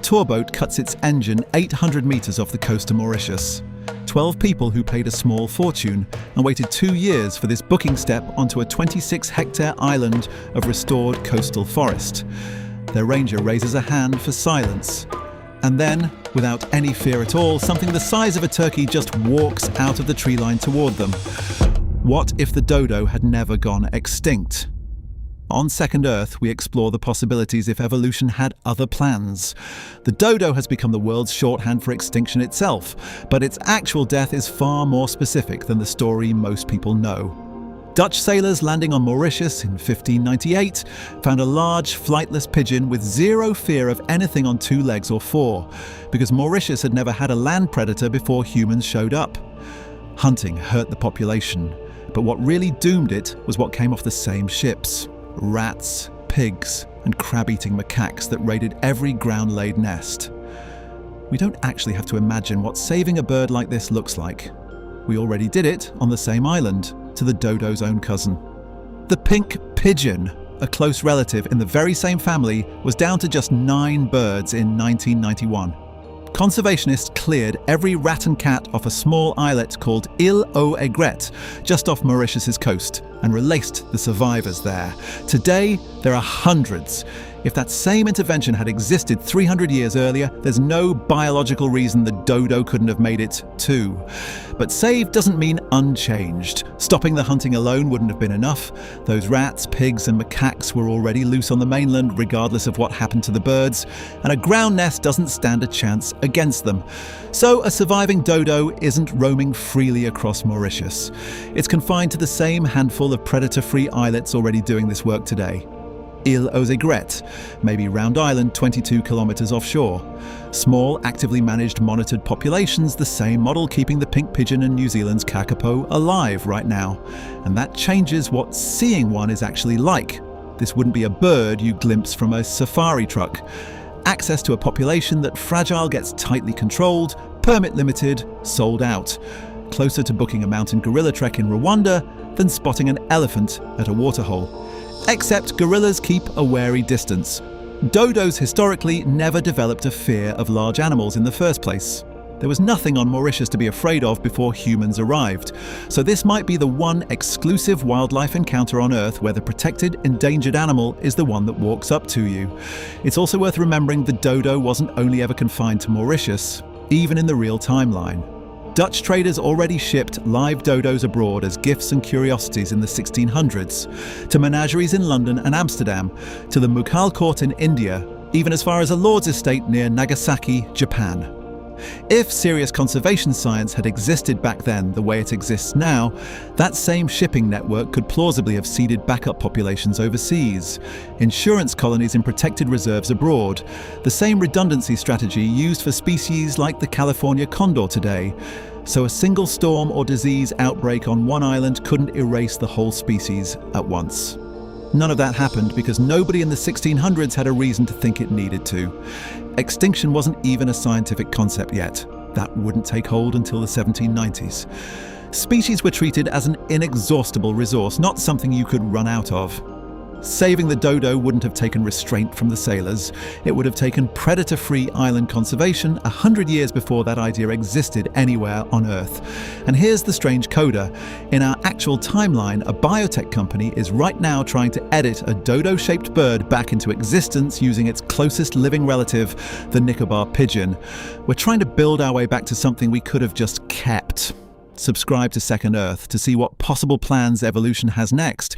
tour boat cuts its engine 800 meters off the coast of Mauritius. 12 people who paid a small fortune and waited 2 years for this booking step onto a 26-hectare island of restored coastal forest. Their ranger raises a hand for silence. And then, without any fear at all, something the size of a turkey just walks out of the tree line toward them. What if the dodo had never gone extinct? On Second Earth, we explore the possibilities if evolution had other plans. The dodo has become the world's shorthand for extinction itself, but its actual death is far more specific than the story most people know. Dutch sailors landing on Mauritius in 1598 found a large, flightless pigeon with zero fear of anything on 2 legs or 4, because Mauritius had never had a land predator before humans showed up. Hunting hurt the population, but what really doomed it was what came off the same ships. Rats, pigs, and crab-eating macaques that raided every ground-laid nest. We don't actually have to imagine what saving a bird like this looks like. We already did it on the same island, to the dodo's own cousin. The pink pigeon, a close relative in the very same family, was down to just 9 birds in 1991. Conservationists cleared every rat and cat off a small islet called Île aux Aigrettes, just off Mauritius's coast, and released the survivors there. Today, there are hundreds. If that same intervention had existed 300 years earlier, there's no biological reason the dodo couldn't have made it too. But saved doesn't mean unchanged. Stopping the hunting alone wouldn't have been enough. Those rats, pigs, and macaques were already loose on the mainland, regardless of what happened to the birds, and a ground nest doesn't stand a chance against them. So a surviving dodo isn't roaming freely across Mauritius. It's confined to the same handful of predator-free islets already doing this work today. Île aux Aigrettes, maybe Round Island 22 kilometers offshore. Small, actively managed, monitored populations, the same model keeping the pink pigeon and New Zealand's kakapo alive right now. And that changes what seeing one is actually like. This wouldn't be a bird you glimpse from a safari truck. Access to a population that fragile gets tightly controlled, permit limited, sold out. Closer to booking a mountain gorilla trek in Rwanda than spotting an elephant at a waterhole. Except gorillas keep a wary distance. Dodos historically never developed a fear of large animals in the first place. There was nothing on Mauritius to be afraid of before humans arrived. So this might be the one exclusive wildlife encounter on Earth where the protected, endangered animal is the one that walks up to you. It's also worth remembering the dodo wasn't only ever confined to Mauritius, even in the real timeline. Dutch traders already shipped live dodos abroad as gifts and curiosities in the 1600s, to menageries in London and Amsterdam, to the Mughal court in India, even as far as a lord's estate near Nagasaki, Japan. If serious conservation science had existed back then the way it exists now, that same shipping network could plausibly have seeded backup populations overseas, insurance colonies in protected reserves abroad, the same redundancy strategy used for species like the California condor today. So a single storm or disease outbreak on one island couldn't erase the whole species at once. None of that happened because nobody in the 1600s had a reason to think it needed to. Extinction wasn't even a scientific concept yet. That wouldn't take hold until the 1790s. Species were treated as an inexhaustible resource, not something you could run out of. Saving the dodo wouldn't have taken restraint from the sailors. It would have taken predator-free island conservation 100 years before that idea existed anywhere on Earth. And here's the strange coda. In our actual timeline, a biotech company is right now trying to edit a dodo-shaped bird back into existence using its closest living relative, the Nicobar pigeon. We're trying to build our way back to something we could have just kept. Subscribe to Second Earth to see what possible plans evolution has next.